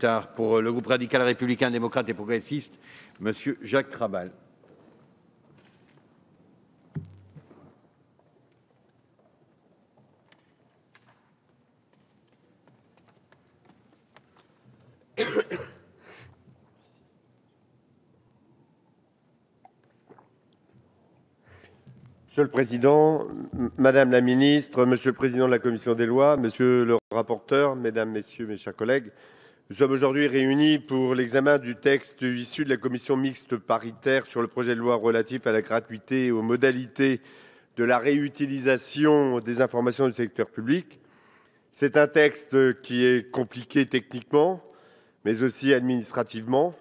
tard. Pour le groupe radical républicain, démocrate et progressiste, Monsieur Jacques Krabal. Monsieur le Président, Madame la Ministre, Monsieur le Président de la Commission des lois, Monsieur le rapporteur, Mesdames, Messieurs, mes chers collègues, nous sommes aujourd'hui réunis pour l'examen du texte issu de la Commission mixte paritaire sur le projet de loi relatif à la gratuité et aux modalités de la réutilisation des informations du secteur public. C'est un texte qui est compliqué techniquement, mais aussi administrativement.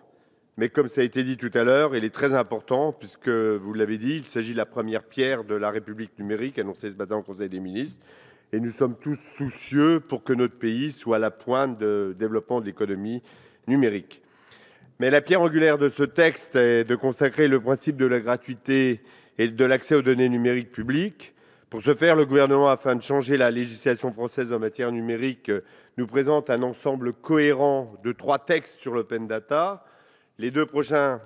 Mais comme ça a été dit tout à l'heure, il est très important puisque, vous l'avez dit, il s'agit de la première pierre de la République numérique annoncée ce matin au Conseil des ministres. Et nous sommes tous soucieux pour que notre pays soit à la pointe de développement de l'économie numérique. Mais la pierre angulaire de ce texte est de consacrer le principe de la gratuité et de l'accès aux données numériques publiques. Pour ce faire, le gouvernement, afin de changer la législation française en matière numérique, nous présente un ensemble cohérent de 3 textes sur l'open data. Les 2 prochains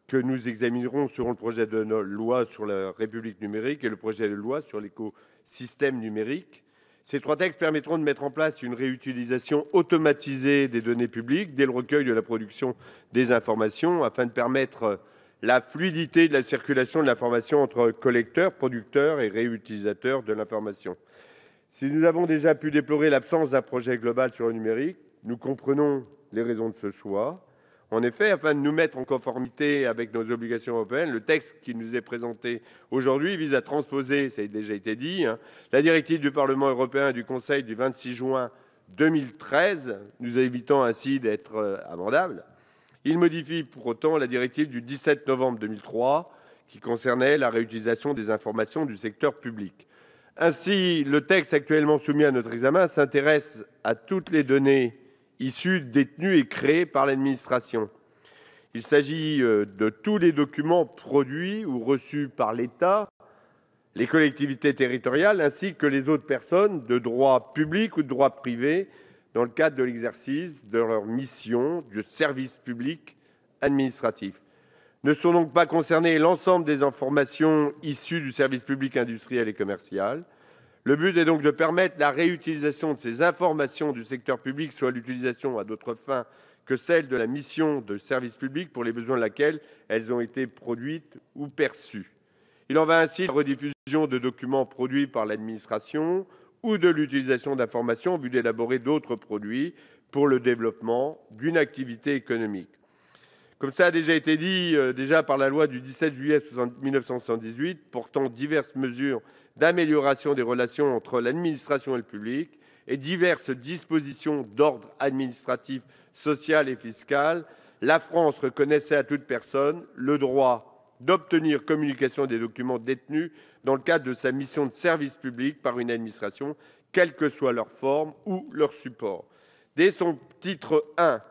que nous examinerons seront le projet de loi sur la République numérique et le projet de loi sur l'écosystème numérique. Ces 3 textes permettront de mettre en place une réutilisation automatisée des données publiques dès le recueil de la production des informations afin de permettre la fluidité de la circulation de l'information entre collecteurs, producteurs et réutilisateurs de l'information. Si nous avons déjà pu déplorer l'absence d'un projet global sur le numérique, nous comprenons les raisons de ce choix. En effet, afin de nous mettre en conformité avec nos obligations européennes, le texte qui nous est présenté aujourd'hui vise à transposer, ça a déjà été dit, la directive du Parlement européen et du Conseil du 26 juin 2013, nous évitant ainsi d'être amendables. Il modifie pour autant la directive du 17 novembre 2003 qui concernait la réutilisation des informations du secteur public. Ainsi, le texte actuellement soumis à notre examen s'intéresse à toutes les données issus, détenus et créés par l'administration. Il s'agit de tous les documents produits ou reçus par l'État, les collectivités territoriales, ainsi que les autres personnes de droit public ou de droit privé dans le cadre de l'exercice de leur mission de service public administratif. Ne sont donc pas concernées l'ensemble des informations issues du service public industriel et commercial. Le but est donc de permettre la réutilisation de ces informations du secteur public, soit l'utilisation à d'autres fins que celle de la mission de service public pour les besoins de laquelle elles ont été produites ou perçues. Il en va ainsi de la rediffusion de documents produits par l'administration ou de l'utilisation d'informations en vue d'élaborer d'autres produits pour le développement d'une activité économique. Comme ça a déjà été dit par la loi du 17 juillet 1978 portant diverses mesures d'amélioration des relations entre l'administration et le public et diverses dispositions d'ordre administratif, social et fiscal, la France reconnaissait à toute personne le droit d'obtenir communication des documents détenus dans le cadre de sa mission de service public par une administration, quelle que soit leur forme ou leur support. Dès son titre 1,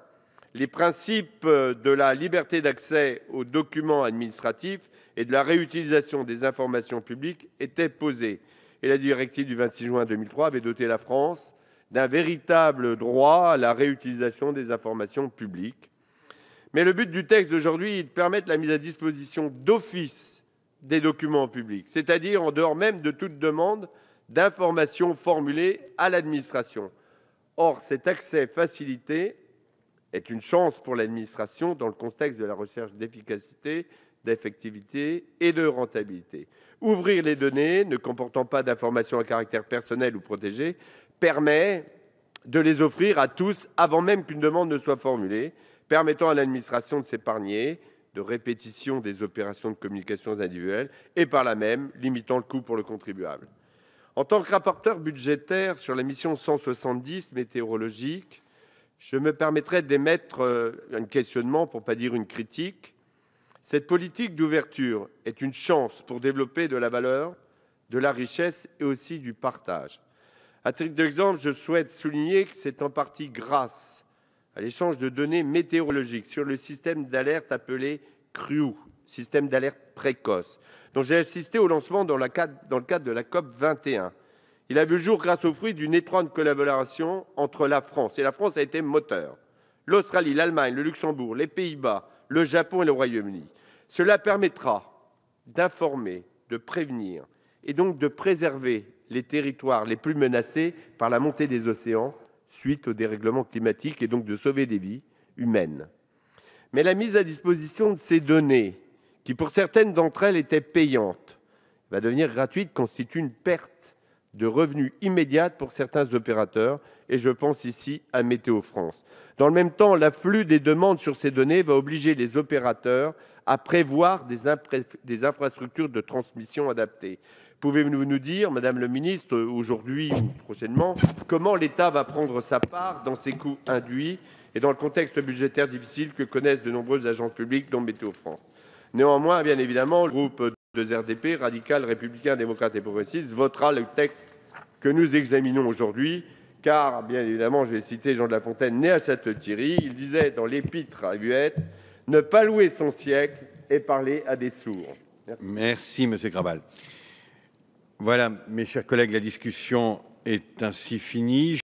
les principes de la liberté d'accès aux documents administratifs et de la réutilisation des informations publiques étaient posés. Et la directive du 26 juin 2003 avait doté la France d'un véritable droit à la réutilisation des informations publiques. Mais le but du texte d'aujourd'hui est de permettre la mise à disposition d'office des documents publics, c'est-à-dire en dehors même de toute demande d'information formulée à l'administration. Or, cet accès facilité est une chance pour l'administration dans le contexte de la recherche d'efficacité, d'effectivité et de rentabilité. Ouvrir les données ne comportant pas d'informations à caractère personnel ou protégé permet de les offrir à tous avant même qu'une demande ne soit formulée, permettant à l'administration de s'épargner de répétition des opérations de communication individuelles et par là même limitant le coût pour le contribuable. En tant que rapporteur budgétaire sur la mission 170 météorologique, je me permettrai d'émettre un questionnement, pour ne pas dire une critique. Cette politique d'ouverture est une chance pour développer de la valeur, de la richesse et aussi du partage. À titre d'exemple, je souhaite souligner que c'est en partie grâce à l'échange de données météorologiques sur le système d'alerte appelé CREW, système d'alerte précoce, dont j'ai assisté au lancement dans le cadre de la COP 21. Il a vu le jour grâce au fruit d'une étroite collaboration entre la France, et la France a été moteur, l'Australie, l'Allemagne, le Luxembourg, les Pays-Bas, le Japon et le Royaume-Uni. Cela permettra d'informer, de prévenir et donc de préserver les territoires les plus menacés par la montée des océans suite au dérèglement climatique et donc de sauver des vies humaines. Mais la mise à disposition de ces données, qui pour certaines d'entre elles étaient payantes, va devenir gratuite, constitue une perte de revenus immédiate pour certains opérateurs, et je pense ici à Météo France. Dans le même temps, l'afflux des demandes sur ces données va obliger les opérateurs à prévoir des infrastructures de transmission adaptées. Pouvez-vous nous dire, Madame le Ministre, aujourd'hui ou prochainement, comment l'État va prendre sa part dans ces coûts induits et dans le contexte budgétaire difficile que connaissent de nombreuses agences publiques, dont Météo France? Néanmoins, bien évidemment, le groupe de RDP, Radical, Républicain, Démocrate et Progressiste, votera le texte que nous examinons aujourd'hui, car, bien évidemment, je vais citer Jean de La Fontaine, né à Château-Thierry, il disait dans l'Épître à Huette, « Ne pas louer son siècle et parler à des sourds ». Merci, Monsieur Krabal. Voilà, mes chers collègues, la discussion est ainsi finie.